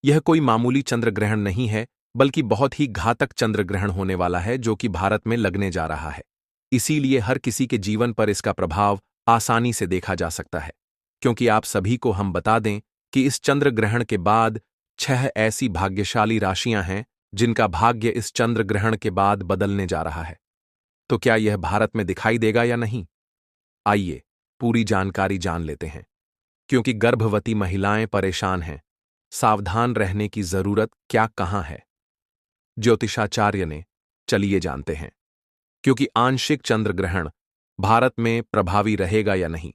यह कोई मामूली चंद्र ग्रहण नहीं है, बल्कि बहुत ही घातक चंद्र ग्रहण होने वाला है जो कि भारत में लगने जा रहा है। इसीलिए हर किसी के जीवन पर इसका प्रभाव आसानी से देखा जा सकता है। क्योंकि आप सभी को हम बता दें कि इस चंद्र ग्रहण के बाद 6 ऐसी भाग्यशाली राशियां हैं जिनका भाग्य इस चंद्र ग्रहण के बाद बदलने जा रहा है। तो क्या यह भारत में दिखाई देगा या नहीं? आइए पूरी जानकारी जान लेते हैं। क्योंकि गर्भवती महिलाएं परेशान हैं, सावधान रहने की जरूरत क्या कहां है? ज्योतिषाचार्य ने, चलिए जानते हैं। क्योंकि आंशिक चंद्र ग्रहण भारत में प्रभावी रहेगा या नहीं?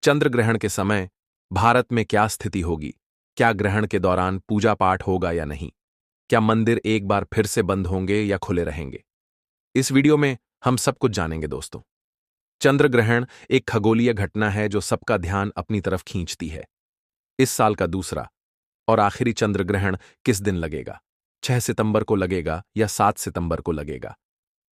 चंद्र ग्रहण के समय भारत में क्या स्थिति होगी? क्या ग्रहण के दौरान पूजा पाठ होगा या नहीं? क्या मंदिर एक बार फिर से बंद होंगे या खुले रहेंगे? इस वीडियो में हम सब कुछ जानेंगे दोस्तों। चंद्र ग्रहण एक खगोलीय घटना है जो सबका ध्यान अपनी तरफ खींचती है। इस साल का दूसरा और आखिरी चंद्र ग्रहण किस दिन लगेगा? 6 सितंबर को लगेगा या 7 सितंबर को लगेगा?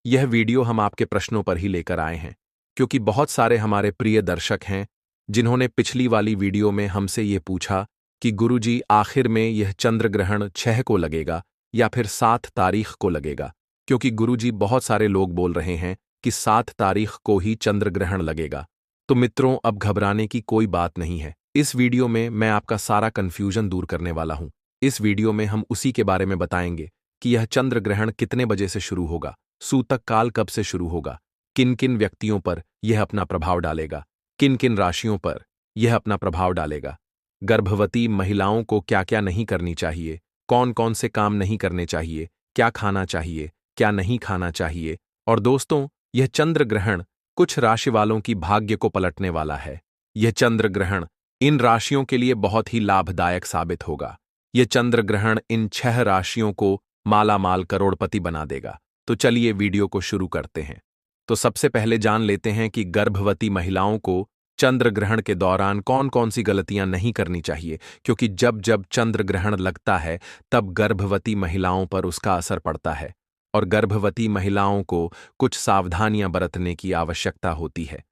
यह वीडियो हम आपके प्रश्नों पर ही लेकर आए हैं, क्योंकि बहुत सारे हमारे प्रिय दर्शक हैं जिन्होंने पिछली वाली वीडियो में हमसे ये पूछा कि गुरुजी आखिर में यह चंद्र ग्रहण 6 को लगेगा या फिर 7 तारीख को लगेगा? क्योंकि गुरुजी बहुत सारे लोग बोल रहे हैं कि 7 तारीख को ही चंद्र ग्रहण लगेगा। तो मित्रों, अब घबराने की कोई बात नहीं है। इस वीडियो में मैं आपका सारा कंफ्यूजन दूर करने वाला हूं। इस वीडियो में हम उसी के बारे में बताएंगे कि यह चंद्र ग्रहण कितने बजे से शुरू होगा, सूतक काल कब से शुरू होगा, किन किन व्यक्तियों पर यह अपना प्रभाव डालेगा, किन किन राशियों पर यह अपना प्रभाव डालेगा, गर्भवती महिलाओं को क्या क्या नहीं करनी चाहिए, कौन कौन से काम नहीं करने चाहिए, क्या खाना चाहिए, क्या नहीं खाना चाहिए। और दोस्तों, यह चंद्र ग्रहण कुछ राशि वालों की भाग्य को पलटने वाला है। यह चंद्र ग्रहण इन राशियों के लिए बहुत ही लाभदायक साबित होगा। यह चंद्र ग्रहण इन 6 राशियों को मालामाल करोड़पति बना देगा। तो चलिए वीडियो को शुरू करते हैं। तो सबसे पहले जान लेते हैं कि गर्भवती महिलाओं को चंद्र ग्रहण के दौरान कौन कौन सी गलतियां नहीं करनी चाहिए, क्योंकि जब जब चंद्र ग्रहण लगता है तब गर्भवती महिलाओं पर उसका असर पड़ता है और गर्भवती महिलाओं को कुछ सावधानियां बरतने की आवश्यकता होती है।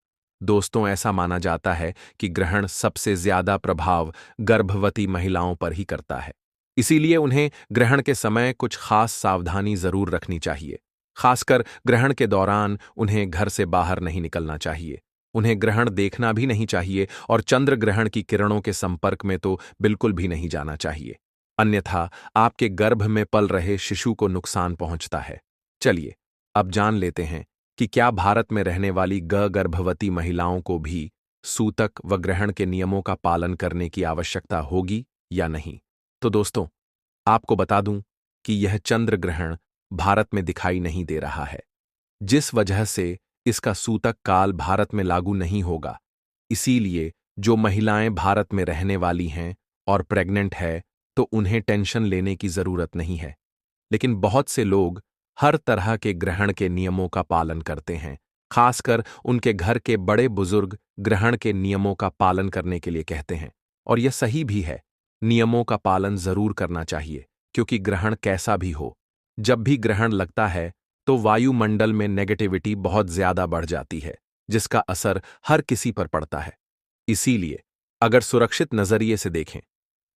दोस्तों, ऐसा माना जाता है कि ग्रहण सबसे ज्यादा प्रभाव गर्भवती महिलाओं पर ही करता है। इसीलिए उन्हें ग्रहण के समय कुछ खास सावधानी जरूर रखनी चाहिए। खासकर ग्रहण के दौरान उन्हें घर से बाहर नहीं निकलना चाहिए, उन्हें ग्रहण देखना भी नहीं चाहिए और चंद्र ग्रहण की किरणों के संपर्क में तो बिल्कुल भी नहीं जाना चाहिए, अन्यथा आपके गर्भ में पल रहे शिशु को नुकसान पहुंचता है। चलिए अब जान लेते हैं कि क्या भारत में रहने वाली गर्भवती महिलाओं को भी सूतक व ग्रहण के नियमों का पालन करने की आवश्यकता होगी या नहीं। तो दोस्तों, आपको बता दूं कि यह चंद्र ग्रहण भारत में दिखाई नहीं दे रहा है, जिस वजह से इसका सूतक काल भारत में लागू नहीं होगा। इसीलिए जो महिलाएं भारत में रहने वाली हैं और प्रेग्नेंट है तो उन्हें टेंशन लेने की जरूरत नहीं है। लेकिन बहुत से लोग हर तरह के ग्रहण के नियमों का पालन करते हैं, खासकर उनके घर के बड़े बुजुर्ग ग्रहण के नियमों का पालन करने के लिए कहते हैं। और यह सही भी है, नियमों का पालन जरूर करना चाहिए, क्योंकि ग्रहण कैसा भी हो, जब भी ग्रहण लगता है तो वायुमंडल में नेगेटिविटी बहुत ज्यादा बढ़ जाती है, जिसका असर हर किसी पर पड़ता है। इसीलिए अगर सुरक्षित नजरिए से देखें,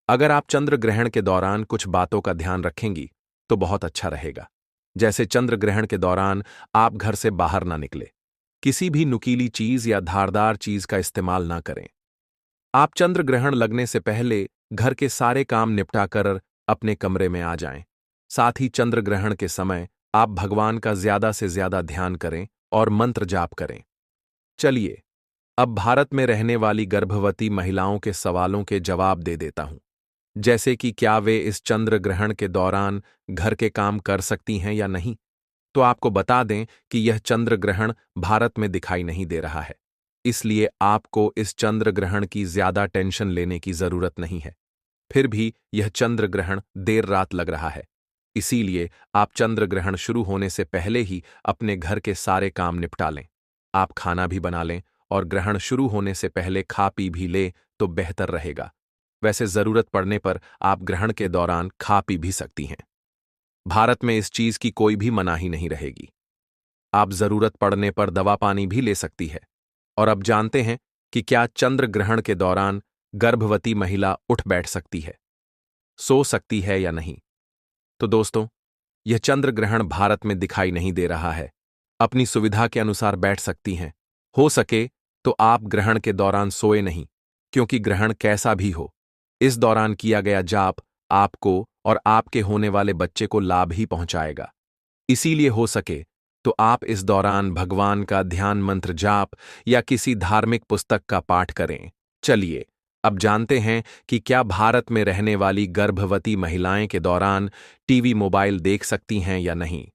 अगर आप चंद्र ग्रहण के दौरान कुछ बातों का ध्यान रखेंगी तो बहुत अच्छा रहेगा। जैसे चंद्र ग्रहण के दौरान आप घर से बाहर ना निकले, किसी भी नुकीली चीज या धारदार चीज का इस्तेमाल ना करें। आप चंद्र ग्रहण लगने से पहले घर के सारे काम निपटा कर अपने कमरे में आ जाएं। साथ ही चंद्र ग्रहण के समय आप भगवान का ज्यादा से ज्यादा ध्यान करें और मंत्र जाप करें। चलिए अब भारत में रहने वाली गर्भवती महिलाओं के सवालों के जवाब दे देता हूं, जैसे कि क्या वे इस चंद्र ग्रहण के दौरान घर के काम कर सकती हैं या नहीं। तो आपको बता दें कि यह चंद्र ग्रहण भारत में दिखाई नहीं दे रहा है, इसलिए आपको इस चंद्र ग्रहण की ज्यादा टेंशन लेने की जरूरत नहीं है। फिर भी यह चंद्र ग्रहण देर रात लग रहा है, इसीलिए आप चंद्र ग्रहण शुरू होने से पहले ही अपने घर के सारे काम निपटा लें। आप खाना भी बना लें और ग्रहण शुरू होने से पहले खा पी भी लें तो बेहतर रहेगा। वैसे जरूरत पड़ने पर आप ग्रहण के दौरान खा पी भी सकती हैं। भारत में इस चीज की कोई भी मनाही नहीं रहेगी। आप जरूरत पड़ने पर दवा पानी भी ले सकती है। और अब जानते हैं कि क्या चंद्र ग्रहण के दौरान गर्भवती महिला उठ बैठ सकती है। सो सकती है या नहीं। तो दोस्तों, यह चंद्र ग्रहण भारत में दिखाई नहीं दे रहा है। अपनी सुविधा के अनुसार बैठ सकती हैं। हो सके तो आप ग्रहण के दौरान सोए नहीं, क्योंकि ग्रहण कैसा भी हो, इस दौरान किया गया जाप आपको और आपके होने वाले बच्चे को लाभ ही पहुंचाएगा। इसीलिए हो सके तो आप इस दौरान भगवान का ध्यान मंत्र जाप या किसी धार्मिक पुस्तक का पाठ करें। चलिए, अब जानते हैं कि क्या भारत में रहने वाली गर्भवती महिलाएं के दौरान टीवी मोबाइल देख सकती हैं या नहीं।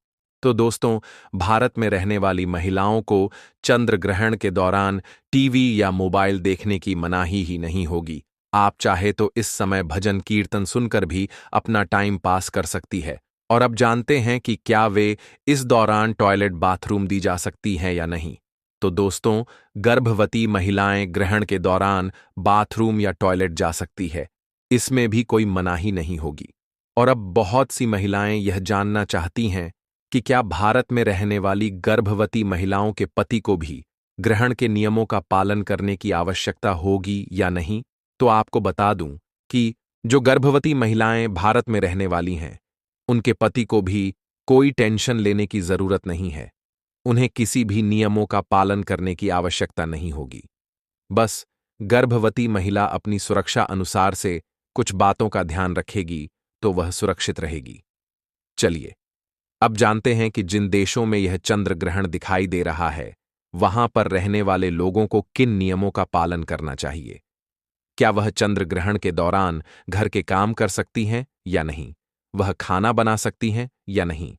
तो दोस्तों, भारत में रहने वाली महिलाओं को चंद्र ग्रहण के दौरान टीवी या मोबाइल देखने की मनाही ही नहीं होगी। आप चाहे तो इस समय भजन कीर्तन सुनकर भी अपना टाइम पास कर सकती है। और अब जानते हैं कि क्या वे इस दौरान टॉयलेट बाथरूम दी जा सकती हैं या नहीं। तो दोस्तों, गर्भवती महिलाएं ग्रहण के दौरान बाथरूम या टॉयलेट जा सकती है, इसमें भी कोई मनाही नहीं होगी। और अब बहुत सी महिलाएं यह जानना चाहती हैं कि क्या भारत में रहने वाली गर्भवती महिलाओं के पति को भी ग्रहण के नियमों का पालन करने की आवश्यकता होगी या नहीं। तो आपको बता दूं कि जो गर्भवती महिलाएं भारत में रहने वाली हैं, उनके पति को भी कोई टेंशन लेने की जरूरत नहीं है। उन्हें किसी भी नियमों का पालन करने की आवश्यकता नहीं होगी। बस गर्भवती महिला अपनी सुरक्षा अनुसार से कुछ बातों का ध्यान रखेगी तो वह सुरक्षित रहेगी। चलिए, अब जानते हैं कि जिन देशों में यह चंद्र ग्रहण दिखाई दे रहा है, वहां पर रहने वाले लोगों को किन नियमों का पालन करना चाहिए। क्या वह चंद्र ग्रहण के दौरान घर के काम कर सकती हैं या नहीं, वह खाना बना सकती हैं या नहीं।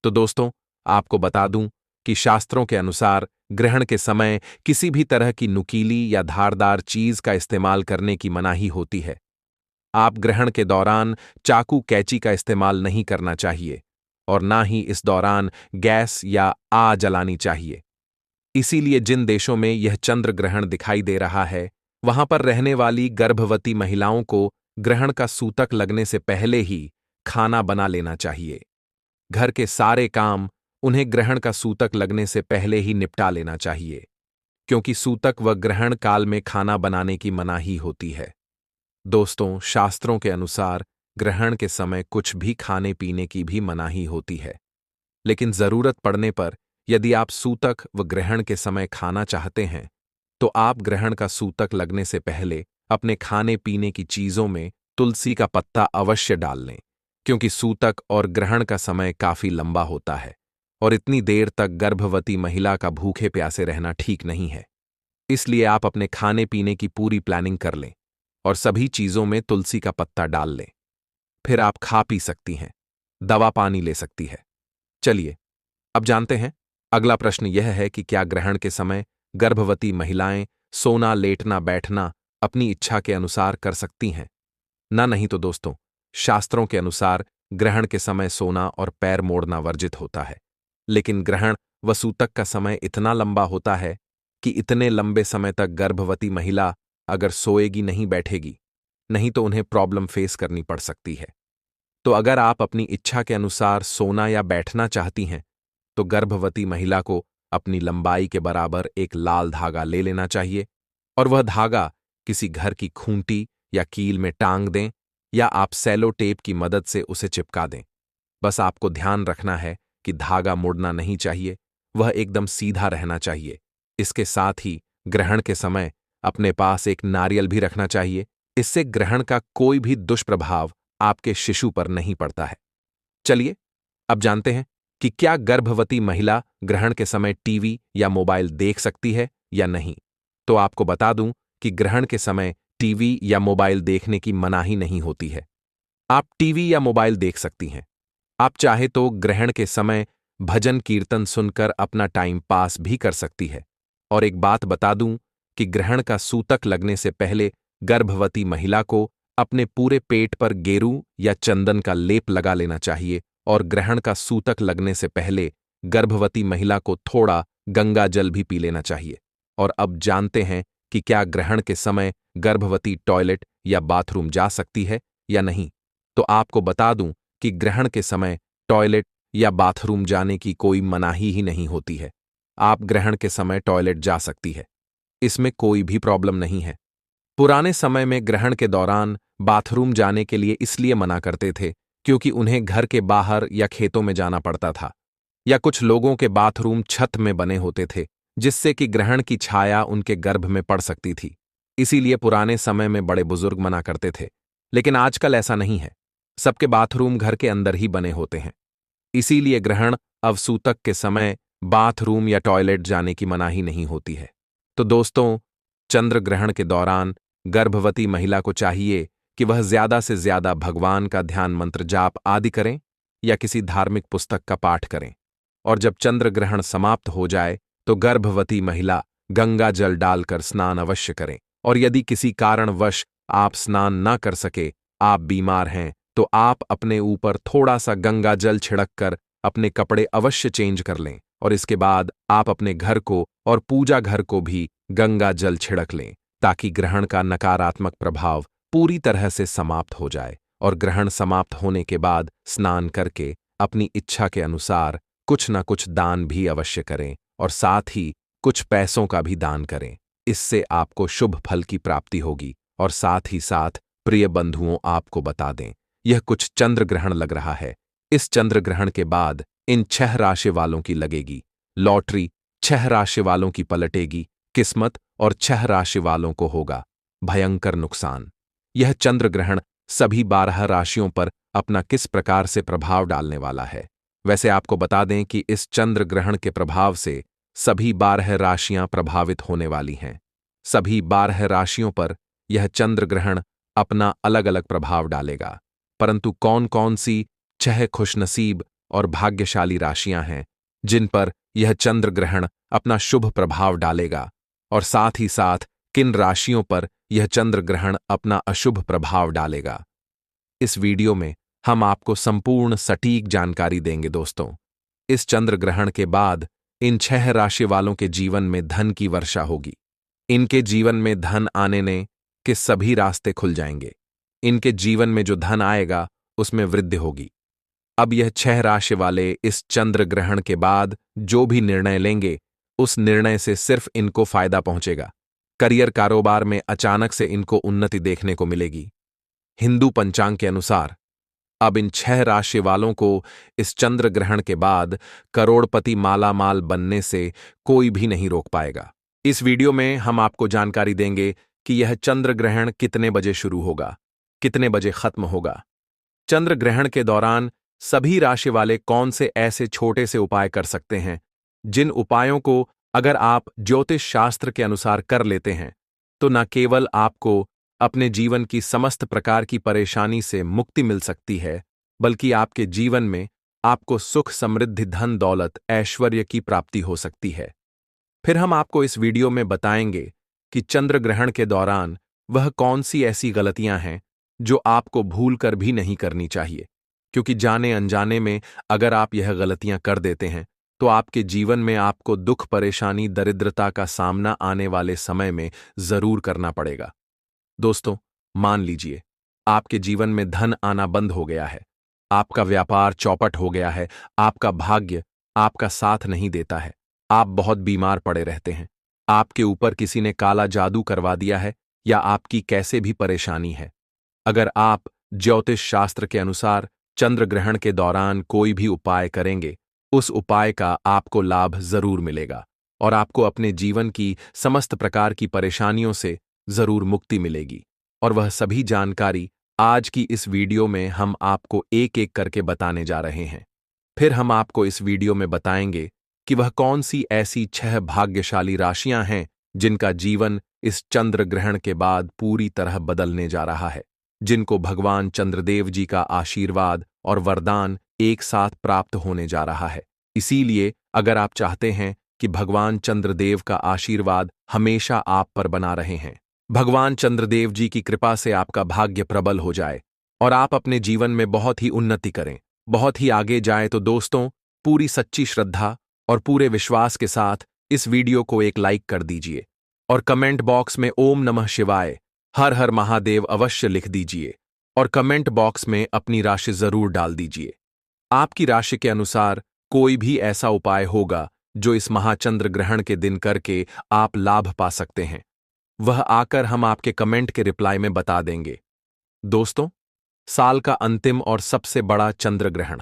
तो दोस्तों, आपको बता दूं कि शास्त्रों के अनुसार ग्रहण के समय किसी भी तरह की नुकीली या धारदार चीज का इस्तेमाल करने की मनाही होती है। आप ग्रहण के दौरान चाकू कैंची का इस्तेमाल नहीं करना चाहिए और ना ही इस दौरान गैस या आग जलानी चाहिए। इसीलिए जिन देशों में यह चंद्र ग्रहण दिखाई दे रहा है, वहां पर रहने वाली गर्भवती महिलाओं को ग्रहण का सूतक लगने से पहले ही खाना बना लेना चाहिए। घर के सारे काम उन्हें ग्रहण का सूतक लगने से पहले ही निपटा लेना चाहिए, क्योंकि सूतक व ग्रहण काल में खाना बनाने की मनाही होती है। दोस्तों, शास्त्रों के अनुसार ग्रहण के समय कुछ भी खाने पीने की भी मनाही होती है, लेकिन जरूरत पड़ने पर यदि आप सूतक व ग्रहण के समय खाना चाहते हैं, तो आप ग्रहण का सूतक लगने से पहले अपने खाने पीने की चीजों में तुलसी का पत्ता अवश्य डाल लें, क्योंकि सूतक और ग्रहण का समय काफी लंबा होता है और इतनी देर तक गर्भवती महिला का भूखे प्यासे रहना ठीक नहीं है। इसलिए आप अपने खाने पीने की पूरी प्लानिंग कर लें और सभी चीजों में तुलसी का पत्ता डाल लें। फिर आप खा पी सकती हैं, दवा पानी ले सकती है। चलिए, अब जानते हैं। अगला प्रश्न यह है कि क्या ग्रहण के समय गर्भवती महिलाएं सोना, लेटना, बैठना अपनी इच्छा के अनुसार कर सकती हैं। ना नहीं तो दोस्तों, शास्त्रों के अनुसार ग्रहण के समय सोना और पैर मोड़ना वर्जित होता है, लेकिन ग्रहण व सूतक का समय इतना लंबा होता है कि इतने लंबे समय तक गर्भवती महिला अगर सोएगी नहीं बैठेगी, नहीं तो उन्हें प्रॉब्लम फेस करनी पड़ सकती है। तो अगर आप अपनी इच्छा के अनुसार सोना या बैठना चाहती हैं, तो गर्भवती महिला को अपनी लंबाई के बराबर एक लाल धागा ले लेना चाहिए और वह धागा किसी घर की खूंटी या कील में टांग दें या आप सेलो टेप की मदद से उसे चिपका दें। बस आपको ध्यान रखना है कि धागा मुड़ना नहीं चाहिए, वह एकदम सीधा रहना चाहिए। इसके साथ ही ग्रहण के समय अपने पास एक नारियल भी रखना चाहिए। इससे ग्रहण का कोई भी दुष्प्रभाव आपके शिशु पर नहीं पड़ता है। चलिए, अब जानते हैं कि क्या गर्भवती महिला ग्रहण के समय टीवी या मोबाइल देख सकती है या नहीं। तो आपको बता दूं कि ग्रहण के समय टीवी या मोबाइल देखने की मनाही नहीं होती है। आप टीवी या मोबाइल देख सकती हैं। आप चाहे तो ग्रहण के समय भजन कीर्तन सुनकर अपना टाइम पास भी कर सकती है। और एक बात बता दूं कि ग्रहण का सूतक लगने से पहले गर्भवती महिला को अपने पूरे पेट पर गेरू या चंदन का लेप लगा लेना चाहिए और ग्रहण का सूतक लगने से पहले गर्भवती महिला को थोड़ा गंगा जल भी पी लेना चाहिए। और अब जानते हैं कि क्या ग्रहण के समय गर्भवती टॉयलेट या बाथरूम जा सकती है या नहीं। तो आपको बता दूं कि ग्रहण के समय टॉयलेट या बाथरूम जाने की कोई मनाही ही नहीं होती है। आप ग्रहण के समय टॉयलेट जा सकती है, इसमें कोई भी प्रॉब्लम नहीं है। पुराने समय में ग्रहण के दौरान बाथरूम जाने के लिए इसलिए मना करते थे क्योंकि उन्हें घर के बाहर या खेतों में जाना पड़ता था, या कुछ लोगों के बाथरूम छत में बने होते थे जिससे कि ग्रहण की छाया उनके गर्भ में पड़ सकती थी। इसीलिए पुराने समय में बड़े बुजुर्ग मना करते थे। लेकिन आजकल ऐसा नहीं है, सबके बाथरूम घर के अंदर ही बने होते हैं। इसीलिए ग्रहण अवसूतक के समय बाथरूम या टॉयलेट जाने की मनाही नहीं होती है। तो दोस्तों, चंद्र ग्रहण के दौरान गर्भवती महिला को चाहिए कि वह ज्यादा से ज्यादा भगवान का ध्यान मंत्र जाप आदि करें या किसी धार्मिक पुस्तक का पाठ करें। और जब चंद्र ग्रहण समाप्त हो जाए तो गर्भवती महिला गंगा जल डालकर स्नान अवश्य करें। और यदि किसी कारणवश आप स्नान न कर सके, आप बीमार हैं, तो आप अपने ऊपर थोड़ा सा गंगा जल छिड़क कर अपने कपड़े अवश्य चेंज कर लें और इसके बाद आप अपने घर को और पूजा घर को भी गंगा जल छिड़क लें ताकि ग्रहण का नकारात्मक प्रभाव पूरी तरह से समाप्त हो जाए। और ग्रहण समाप्त होने के बाद स्नान करके अपनी इच्छा के अनुसार कुछ न कुछ दान भी अवश्य करें और साथ ही कुछ पैसों का भी दान करें। इससे आपको शुभ फल की प्राप्ति होगी। और साथ ही साथ प्रिय बंधुओं, आपको बता दें, यह कुछ चंद्र ग्रहण लग रहा है। इस चंद्र ग्रहण के बाद इन 6 राशि वालों की लगेगी लॉटरी, 6 राशि वालों की पलटेगी किस्मत और 6 राशि वालों को होगा भयंकर नुकसान। यह चंद्र ग्रहण सभी 12 राशियों पर अपना किस प्रकार से प्रभाव डालने वाला है? वैसे आपको बता दें कि इस चंद्र ग्रहण के प्रभाव से सभी 12 राशियां प्रभावित होने वाली हैं। सभी 12 राशियों पर यह चंद्र ग्रहण अपना अलग अलग प्रभाव डालेगा, परंतु कौन कौन सी 6 खुशनसीब और भाग्यशाली राशियां हैं जिन पर यह चंद्र ग्रहण अपना शुभ प्रभाव डालेगा, और साथ ही साथ किन राशियों पर यह चंद्र ग्रहण अपना अशुभ प्रभाव डालेगा, इस वीडियो में हम आपको संपूर्ण सटीक जानकारी देंगे। दोस्तों, इस चंद्र ग्रहण के बाद इन 6 राशि वालों के जीवन में धन की वर्षा होगी। इनके जीवन में धन आने ने के सभी रास्ते खुल जाएंगे। इनके जीवन में जो धन आएगा उसमें वृद्धि होगी। अब यह 6 राशि वाले इस चंद्र ग्रहण के बाद जो भी निर्णय लेंगे उस निर्णय से सिर्फ इनको फायदा पहुंचेगा। करियर कारोबार में अचानक से इनको उन्नति देखने को मिलेगी। हिंदू पंचांग के अनुसार अब इन 6 राशि वालों को इस चंद्र ग्रहण के बाद करोड़पति मालामाल बनने से कोई भी नहीं रोक पाएगा। इस वीडियो में हम आपको जानकारी देंगे कि यह चंद्र ग्रहण कितने बजे शुरू होगा, कितने बजे खत्म होगा। चंद्र ग्रहण के दौरान सभी राशि वाले कौन से ऐसे छोटे से उपाय कर सकते हैं जिन उपायों को अगर आप ज्योतिष शास्त्र के अनुसार कर लेते हैं तो न केवल आपको अपने जीवन की समस्त प्रकार की परेशानी से मुक्ति मिल सकती है, बल्कि आपके जीवन में आपको सुख, समृद्धि, धन, दौलत, ऐश्वर्य की प्राप्ति हो सकती है। फिर हम आपको इस वीडियो में बताएंगे कि चंद्र ग्रहण के दौरान वह कौन सी ऐसी गलतियां हैं जो आपको भूलकर भी नहीं करनी चाहिए, क्योंकि जाने अनजाने में अगर आप यह गलतियां कर देते हैं तो आपके जीवन में आपको दुख, परेशानी, दरिद्रता का सामना आने वाले समय में जरूर करना पड़ेगा। दोस्तों, मान लीजिए आपके जीवन में धन आना बंद हो गया है, आपका व्यापार चौपट हो गया है, आपका भाग्य आपका साथ नहीं देता है, आप बहुत बीमार पड़े रहते हैं, आपके ऊपर किसी ने काला जादू करवा दिया है या आपकी कैसे भी परेशानी है। अगर आप ज्योतिष शास्त्र के अनुसार चंद्र ग्रहण के दौरान कोई भी उपाय करेंगे, उस उपाय का आपको लाभ जरूर मिलेगा और आपको अपने जीवन की समस्त प्रकार की परेशानियों से जरूर मुक्ति मिलेगी। और वह सभी जानकारी आज की इस वीडियो में हम आपको एक एक करके बताने जा रहे हैं। फिर हम आपको इस वीडियो में बताएंगे कि वह कौन सी ऐसी 6 भाग्यशाली राशियां हैं जिनका जीवन इस चंद्र ग्रहण के बाद पूरी तरह बदलने जा रहा है, जिनको भगवान चंद्रदेव जी का आशीर्वाद और वरदान एक साथ प्राप्त होने जा रहा है। इसीलिए अगर आप चाहते हैं कि भगवान चंद्रदेव का आशीर्वाद हमेशा आप पर बना रहे हैं, भगवान चंद्रदेव जी की कृपा से आपका भाग्य प्रबल हो जाए और आप अपने जीवन में बहुत ही उन्नति करें, बहुत ही आगे जाए, तो दोस्तों, पूरी सच्ची श्रद्धा और पूरे विश्वास के साथ इस वीडियो को एक लाइक कर दीजिए और कमेंट बॉक्स में ओम नमः शिवाय, हर हर महादेव अवश्य लिख दीजिए और कमेंट बॉक्स में अपनी राशि जरूर डाल दीजिए। आपकी राशि के अनुसार कोई भी ऐसा उपाय होगा जो इस महाचंद्र ग्रहण के दिन करके आप लाभ पा सकते हैं। वह आकर हम आपके कमेंट के रिप्लाई में बता देंगे। दोस्तों, साल का अंतिम और सबसे बड़ा चंद्र ग्रहण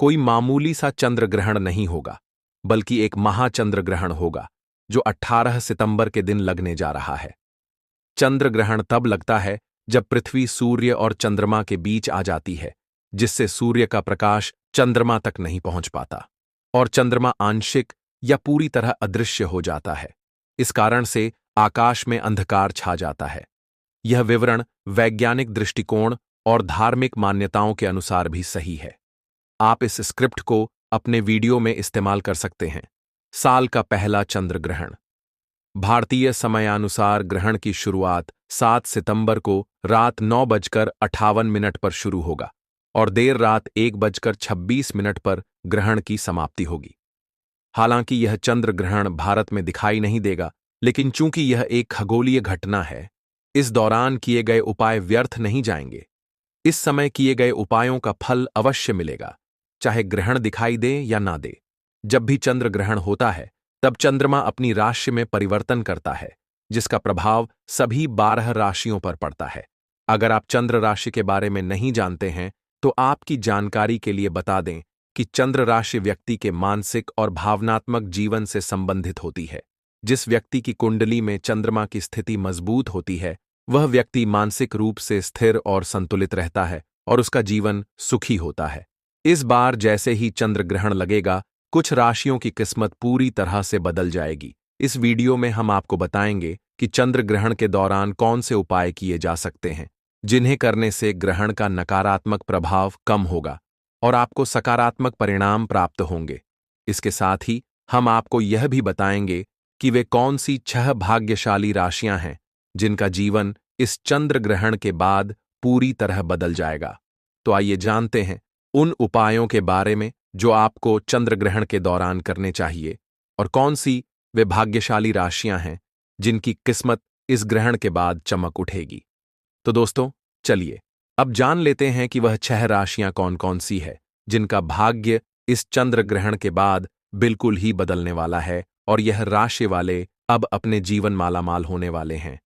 कोई मामूली सा चंद्र ग्रहण नहीं होगा, बल्कि एक महाचंद्र ग्रहण होगा जो 18 सितंबर के दिन लगने जा रहा है। चंद्र ग्रहण तब लगता है जब पृथ्वी सूर्य और चंद्रमा के बीच आ जाती है, जिससे सूर्य का प्रकाश चंद्रमा तक नहीं पहुंच पाता और चंद्रमा आंशिक या पूरी तरह अदृश्य हो जाता है। इस कारण से आकाश में अंधकार छा जाता है। यह विवरण वैज्ञानिक दृष्टिकोण और धार्मिक मान्यताओं के अनुसार भी सही है। आप इस स्क्रिप्ट को अपने वीडियो में इस्तेमाल कर सकते हैं। साल का पहला चंद्र ग्रहण। भारतीय समयानुसार ग्रहण की शुरुआत 7 सितंबर को रात 9:58 पर शुरू होगा और देर रात 1:26 पर ग्रहण की समाप्ति होगी। हालांकि यह चंद्र ग्रहण भारत में दिखाई नहीं देगा, लेकिन चूंकि यह एक खगोलीय घटना है, इस दौरान किए गए उपाय व्यर्थ नहीं जाएंगे। इस समय किए गए उपायों का फल अवश्य मिलेगा, चाहे ग्रहण दिखाई दे या ना दे। जब भी चंद्र ग्रहण होता है, तब चंद्रमा अपनी राशि में परिवर्तन करता है, जिसका प्रभाव सभी 12 राशियों पर पड़ता है। अगर आप चंद्र राशि के बारे में नहीं जानते हैं, तो आपकी जानकारी के लिए बता दें कि चंद्र राशि व्यक्ति के मानसिक और भावनात्मक जीवन से संबंधित होती है। जिस व्यक्ति की कुंडली में चंद्रमा की स्थिति मजबूत होती है, वह व्यक्ति मानसिक रूप से स्थिर और संतुलित रहता है और उसका जीवन सुखी होता है। इस बार जैसे ही चंद्र ग्रहण लगेगा, कुछ राशियों की किस्मत पूरी तरह से बदल जाएगी। इस वीडियो में हम आपको बताएंगे कि चंद्र ग्रहण के दौरान कौन से उपाय किए जा सकते हैं, जिन्हें करने से ग्रहण का नकारात्मक प्रभाव कम होगा और आपको सकारात्मक परिणाम प्राप्त होंगे। इसके साथ ही हम आपको यह भी बताएंगे कि वे कौन सी 6 भाग्यशाली राशियां हैं जिनका जीवन इस चंद्र ग्रहण के बाद पूरी तरह बदल जाएगा। तो आइए जानते हैं उन उपायों के बारे में जो आपको चंद्र ग्रहण के दौरान करने चाहिए और कौन सी वे भाग्यशाली राशियां हैं जिनकी किस्मत इस ग्रहण के बाद चमक उठेगी। तो दोस्तों, चलिए अब जान लेते हैं कि वह 6 राशियां कौन कौन सी है जिनका भाग्य इस चंद्र ग्रहण के बाद बिल्कुल ही बदलने वाला है और यह राशि वाले अब अपने जीवन मालामाल होने वाले हैं।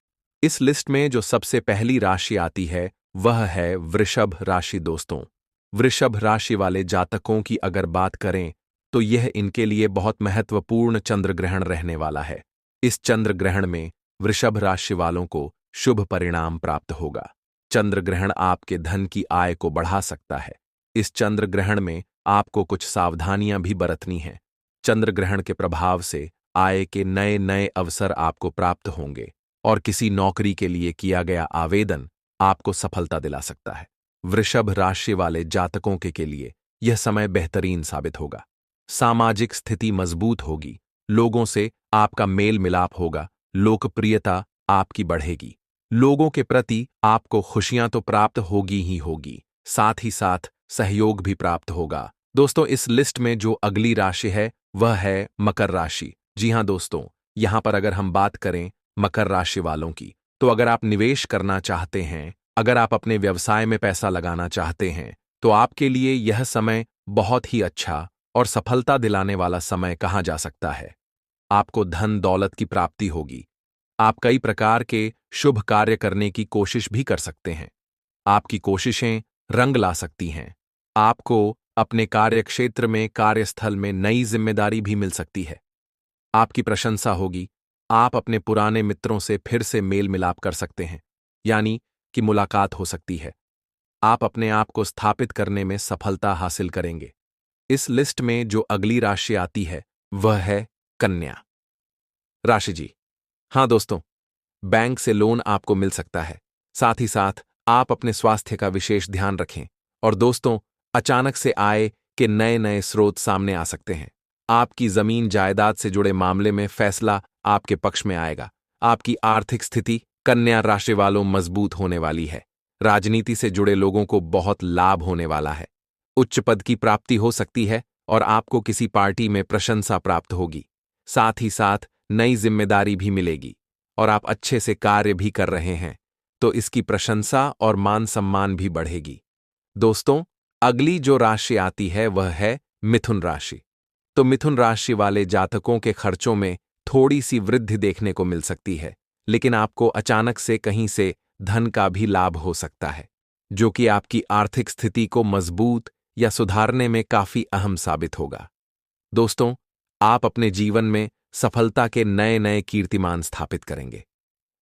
इस लिस्ट में जो सबसे पहली राशि आती है वह है वृषभ राशि। दोस्तों, वृषभ राशि वाले जातकों की अगर बात करें तो यह इनके लिए बहुत महत्वपूर्ण चंद्र ग्रहण रहने वाला है। इस चंद्र ग्रहण में वृषभ राशि वालों को शुभ परिणाम प्राप्त होगा। चंद्र ग्रहण आपके धन की आय को बढ़ा सकता है। इस चंद्र ग्रहण में आपको कुछ सावधानियां भी बरतनी हैं। चंद्र ग्रहण के प्रभाव से आय के नए नए अवसर आपको प्राप्त होंगे और किसी नौकरी के लिए किया गया आवेदन आपको सफलता दिला सकता है। वृषभ राशि वाले जातकों के लिए यह समय बेहतरीन साबित होगा। सामाजिक स्थिति मजबूत होगी, लोगों से आपका मेल मिलाप होगा, लोकप्रियता आपकी बढ़ेगी। लोगों के प्रति आपको खुशियां तो प्राप्त होगी ही होगी, साथ ही साथ सहयोग भी प्राप्त होगा। दोस्तों, इस लिस्ट में जो अगली राशि है वह है मकर राशि। जी हां दोस्तों, यहां पर अगर हम बात करें मकर राशि वालों की, तो अगर आप निवेश करना चाहते हैं, अगर आप अपने व्यवसाय में पैसा लगाना चाहते हैं, तो आपके लिए यह समय बहुत ही अच्छा और सफलता दिलाने वाला समय कहा जा सकता है। आपको धन दौलत की प्राप्ति होगी। आप कई प्रकार के शुभ कार्य करने की कोशिश भी कर सकते हैं। आपकी कोशिशें रंग ला सकती हैं। आपको अपने कार्यक्षेत्र में, कार्यस्थल में नई जिम्मेदारी भी मिल सकती है। आपकी प्रशंसा होगी। आप अपने पुराने मित्रों से फिर से मेल मिलाप कर सकते हैं, यानी कि मुलाकात हो सकती है। आप अपने आप को स्थापित करने में सफलता हासिल करेंगे। इस लिस्ट में जो अगली राशि आती है वह है कन्या राशि। जी हां दोस्तों, बैंक से लोन आपको मिल सकता है। साथ ही साथ आप अपने स्वास्थ्य का विशेष ध्यान रखें। और दोस्तों, अचानक से आय के नए नए स्रोत सामने आ सकते हैं। आपकी जमीन जायदाद से जुड़े मामले में फैसला आपके पक्ष में आएगा। आपकी आर्थिक स्थिति कन्या राशि वालों मजबूत होने वाली है। राजनीति से जुड़े लोगों को बहुत लाभ होने वाला है। उच्च पद की प्राप्ति हो सकती है और आपको किसी पार्टी में प्रशंसा प्राप्त होगी। साथ ही साथ नई जिम्मेदारी भी मिलेगी और आप अच्छे से कार्य भी कर रहे हैं, तो इसकी प्रशंसा और मान सम्मान भी बढ़ेगी। दोस्तों, अगली जो राशि आती है वह है मिथुन राशि। तो मिथुन राशि वाले जातकों के खर्चों में थोड़ी सी वृद्धि देखने को मिल सकती है, लेकिन आपको अचानक से कहीं से धन का भी लाभ हो सकता है, जो कि आपकी आर्थिक स्थिति को मजबूत या सुधारने में काफी अहम साबित होगा। दोस्तों, आप अपने जीवन में सफलता के नए नए कीर्तिमान स्थापित करेंगे।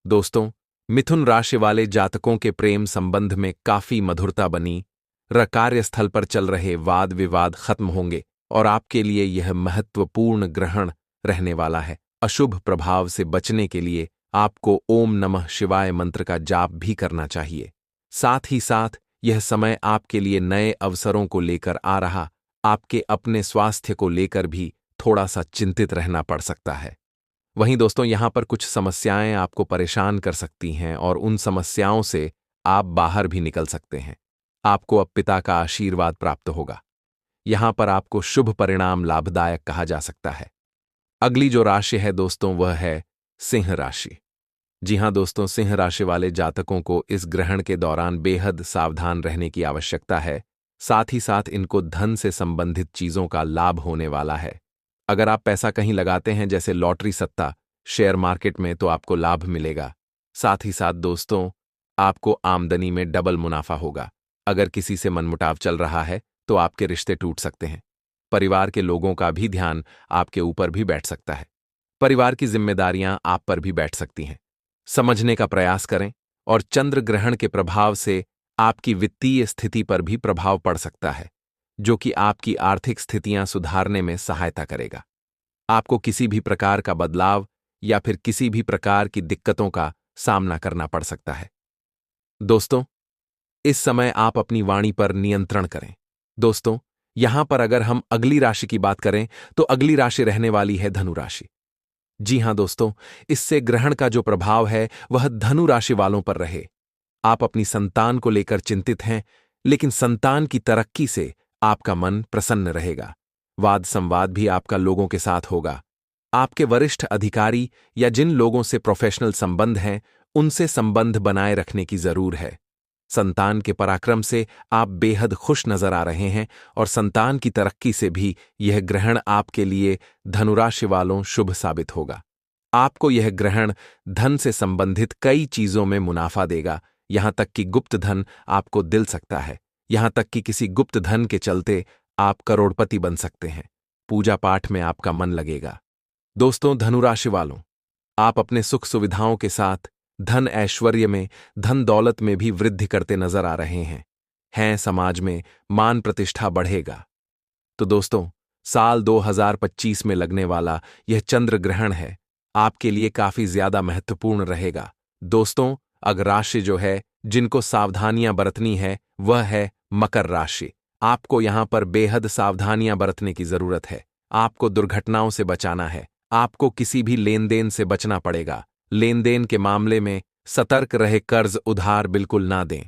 दोस्तों, मिथुन राशि वाले जातकों के प्रेम संबंध में काफी मधुरता बनी, कार्यस्थल पर चल रहे वाद विवाद खत्म होंगे और आपके लिए यह महत्वपूर्ण ग्रहण रहने वाला है। अशुभ प्रभाव से बचने के लिए आपको ओम नमः शिवाय मंत्र का जाप भी करना चाहिए। साथ ही साथ यह समय आपके लिए नए अवसरों को लेकर आ रहा, आपके अपने स्वास्थ्य को लेकर भी थोड़ा सा चिंतित रहना पड़ सकता है। वहीं दोस्तों, यहां पर कुछ समस्याएं आपको परेशान कर सकती हैं और उन समस्याओं से आप बाहर भी निकल सकते हैं। आपको अब पिता का आशीर्वाद प्राप्त होगा। यहां पर आपको शुभ परिणाम लाभदायक कहा जा सकता है। अगली जो राशि है दोस्तों, वह है सिंह राशि। जी हां दोस्तों, सिंह राशि वाले जातकों को इस ग्रहण के दौरान बेहद सावधान रहने की आवश्यकता है। साथ ही साथ इनको धन से संबंधित चीजों का लाभ होने वाला है। अगर आप पैसा कहीं लगाते हैं जैसे लॉटरी सट्टा, शेयर मार्केट में, तो आपको लाभ मिलेगा। साथ ही साथ दोस्तों, आपको आमदनी में डबल मुनाफा होगा। अगर किसी से मनमुटाव चल रहा है तो आपके रिश्ते टूट सकते हैं। परिवार के लोगों का भी ध्यान आपके ऊपर भी बैठ सकता है। परिवार की जिम्मेदारियां आप पर भी बैठ सकती हैं। समझने का प्रयास करें और चंद्र ग्रहण के प्रभाव से आपकी वित्तीय स्थिति पर भी प्रभाव पड़ सकता है, जो कि आपकी आर्थिक स्थितियां सुधारने में सहायता करेगा। आपको किसी भी प्रकार का बदलाव या फिर किसी भी प्रकार की दिक्कतों का सामना करना पड़ सकता है। दोस्तों, इस समय आप अपनी वाणी पर नियंत्रण करें। दोस्तों, यहां पर अगर हम अगली राशि की बात करें तो अगली राशि रहने वाली है धनु राशि। जी हां दोस्तों, इससे ग्रहण का जो प्रभाव है वह धनु राशि वालों पर रहे। आप अपनी संतान को लेकर चिंतित हैं, लेकिन संतान की तरक्की से आपका मन प्रसन्न रहेगा। वाद संवाद भी आपका लोगों के साथ होगा। आपके वरिष्ठ अधिकारी या जिन लोगों से प्रोफेशनल संबंध हैं, उनसे संबंध बनाए रखने की जरूर है। संतान के पराक्रम से आप बेहद खुश नजर आ रहे हैं और संतान की तरक्की से भी यह ग्रहण आपके लिए धनुराशि वालों शुभ साबित होगा। आपको यह ग्रहण धन से संबंधित कई चीजों में मुनाफा देगा। यहां तक कि गुप्त धन आपको दिल सकता है। यहां तक कि किसी गुप्त धन के चलते आप करोड़पति बन सकते हैं। पूजा पाठ में आपका मन लगेगा। दोस्तों, धनुराशि वालों, आप अपने सुख सुविधाओं के साथ धन ऐश्वर्य में, धन दौलत में भी वृद्धि करते नजर आ रहे हैं। समाज में मान प्रतिष्ठा बढ़ेगा। तो दोस्तों, साल 2025 में लगने वाला यह चंद्र ग्रहण है आपके लिए काफी ज्यादा महत्वपूर्ण रहेगा। दोस्तों, अगर राशि जो है जिनको सावधानियां बरतनी है वह है मकर राशि। आपको यहां पर बेहद सावधानियां बरतने की जरूरत है। आपको दुर्घटनाओं से बचाना है। आपको किसी भी लेन देन से बचना पड़ेगा। लेन देन के मामले में सतर्क रहे, कर्ज उधार बिल्कुल ना दें।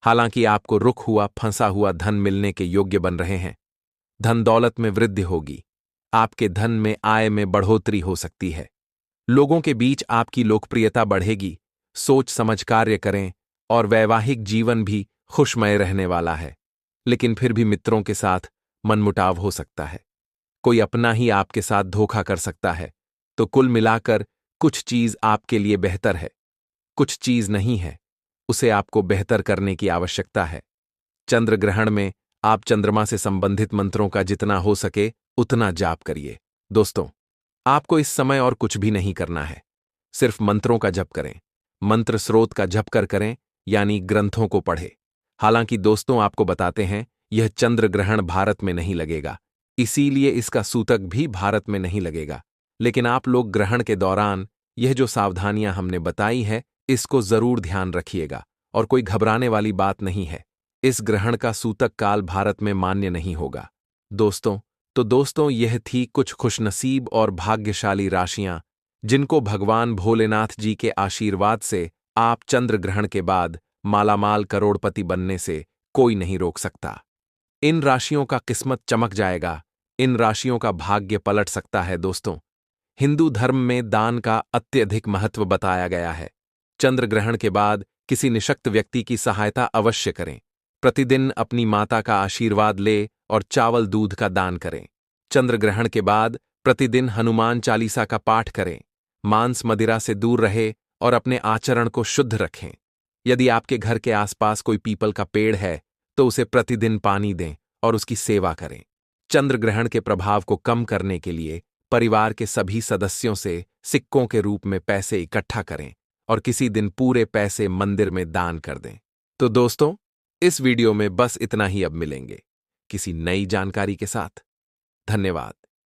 हालांकि आपको रुक हुआ फंसा हुआ धन मिलने के योग्य बन रहे हैं। धन दौलत में वृद्धि होगी। आपके धन में आय में बढ़ोतरी हो सकती है। लोगों के बीच आपकी लोकप्रियता बढ़ेगी। सोच समझ कार्य करें और वैवाहिक जीवन भी खुशमय रहने वाला है। लेकिन फिर भी मित्रों के साथ मनमुटाव हो सकता है। कोई अपना ही आपके साथ धोखा कर सकता है। तो कुल मिलाकर कुछ चीज आपके लिए बेहतर है, कुछ चीज नहीं है। उसे आपको बेहतर करने की आवश्यकता है। चंद्र ग्रहण में आप चंद्रमा से संबंधित मंत्रों का जितना हो सके उतना जाप करिए। दोस्तों, आपको इस समय और कुछ भी नहीं करना है। सिर्फ मंत्रों का जप करें। मंत्र स्रोत का जप करें, यानी ग्रंथों को पढ़े। हालांकि दोस्तों, आपको बताते हैं यह चंद्र ग्रहण भारत में नहीं लगेगा, इसीलिए इसका सूतक भी भारत में नहीं लगेगा। लेकिन आप लोग ग्रहण के दौरान यह जो सावधानियां हमने बताई है इसको जरूर ध्यान रखिएगा और कोई घबराने वाली बात नहीं है। इस ग्रहण का सूतक काल भारत में मान्य नहीं होगा। दोस्तों, यह थी कुछ खुशनसीब और भाग्यशाली राशियां जिनको भगवान भोलेनाथ जी के आशीर्वाद से आप चंद्र ग्रहण के बाद मालामाल करोड़पति बनने से कोई नहीं रोक सकता। इन राशियों का किस्मत चमक जाएगा। इन राशियों का भाग्य पलट सकता है। दोस्तों, हिंदू धर्म में दान का अत्यधिक महत्व बताया गया है। चंद्र ग्रहण के बाद किसी निशक्त व्यक्ति की सहायता अवश्य करें। प्रतिदिन अपनी माता का आशीर्वाद ले और चावल दूध का दान करें। चंद्र ग्रहण के बाद प्रतिदिन हनुमान चालीसा का पाठ करें। मांस मदिरा से दूर रहे और अपने आचरण को शुद्ध रखें। यदि आपके घर के आसपास कोई पीपल का पेड़ है तो उसे प्रतिदिन पानी दें और उसकी सेवा करें। चंद्र ग्रहण के प्रभाव को कम करने के लिए परिवार के सभी सदस्यों से सिक्कों के रूप में पैसे इकट्ठा करें और किसी दिन पूरे पैसे मंदिर में दान कर दें। तो दोस्तों, इस वीडियो में बस इतना ही। अब मिलेंगे किसी नई जानकारी के साथ। धन्यवाद।